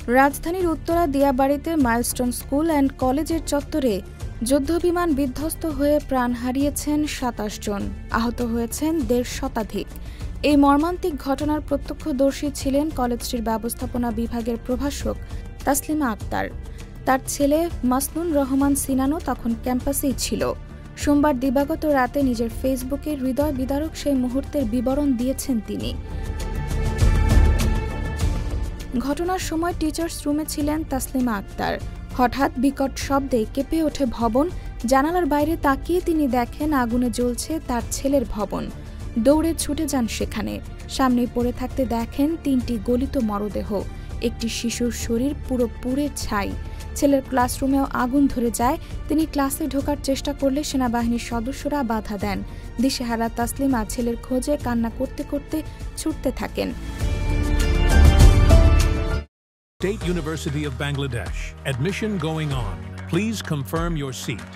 রাজধানীর Uttara দিয়াবাড়িতে milestone school and কলেজের চত্বরে যুদ্ধবিমান বিধ্বস্ত হয়ে প্রাণ হারিয়েছেন ২৭ জন, আহত হয়েছেন ১৫০ শতাধিক। এই মর্মান্তিক ঘটনার প্রত্যক্ষদর্শী ছিলেন কলেজটির ব্যবস্থাপনা বিভাগের প্রভাষক তাসলিমা আক্তার। তার ছেলে মাসনুন রহমান সিনানও তখন ক্যাম্পাসেই ছিল। সোমবার দিবাগত রাতে নিজের ফেসবুকে হৃদয় বিদারক সেই মুহূর্তের বিবরণ দিয়েছেন তিনি। ঘটনার সময় টিচার্স রুমে ছিলেন তাসলিমা আক্তার। হঠাৎ বিকট শব্দে কেঁপে ওঠে ভবন। জানালার বাইরে তাকিয়ে তিনি দেখেন আগুনে জ্বলছে তার ছেলের ভবন। দৌড়ে ছুটে যান সেখানে। সামনে পড়ে থাকতে দেখেন ৩টি গলিত মরদেহ। একটি শিশুর শরীর পুরো পুড়ে ছাই। ছেলের ক্লাসরুমেও আগুন ধরে যায়। তিনি ক্লাসে ঢোকার চেষ্টা করলে সেনাবাহিনীর সদস্যরা বাধা দেন। দিশেহারা তাসলিমা ছেলের খোঁজে কান্না করতে করতে ছুটতে থাকেন। State University of Bangladesh. Admission going on. Please confirm your seat.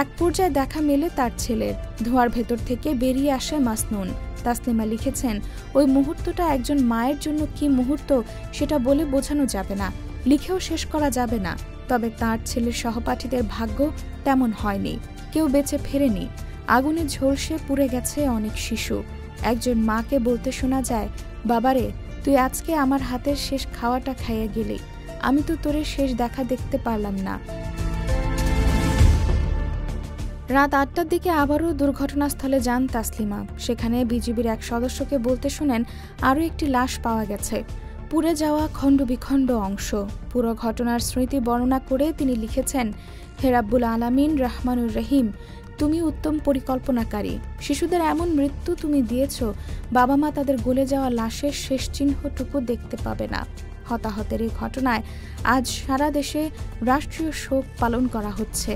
এক পর্যায়ে দেখা মেলে তার ছেলের। ধোঁয়ার ভেতর থেকে বেরিয়ে আসে মাসনুন। তাসলিমা লিখেছেন, ওই মুহূর্তটা একজন মায়ের জন্য কি মুহূর্ত সেটা বলে বোঝানো যাবে না, লিখেও শেষ করা যাবে না। তবে তার ছেলের সহপাঠীদের ভাগ্য তেমন হয়নি। কেউ বেঁচে ফেরেনি। আগুনে ঝলসে পুড়ে গেছে অনেক শিশু। একজন মাকে বলতে শোনা যায়, বাবারে, তুই আজকে আমার হাতের শেষ খাওয়াটা খাইয়ে গেলি। আমি তো তোরে শেষ দেখা দেখতে পারলাম না। রাত ৮টার দিকে আবারও দুর্ঘটনাস্থলে যান তাসলিমা। সেখানে বিজিবির এক সদস্যকে বলতে শোনেন আরও একটি লাশ পাওয়া গেছে, পুড়ে যাওয়া খণ্ডবিখণ্ড অংশ। পুরো ঘটনার স্মৃতি বর্ণনা করে তিনি লিখেছেন, হে রাব্বুল আলামিন রহমানুর রহিম, তুমি উত্তম পরিকল্পনাকারী। শিশুদের এমন মৃত্যু তুমি দিয়েছ, বাবা মা তাদের গলে যাওয়া লাশের শেষ চিহ্নটুকু দেখতে পাবে না। হতাহতের এই ঘটনায় আজ সারা দেশে রাষ্ট্রীয় শোক পালন করা হচ্ছে।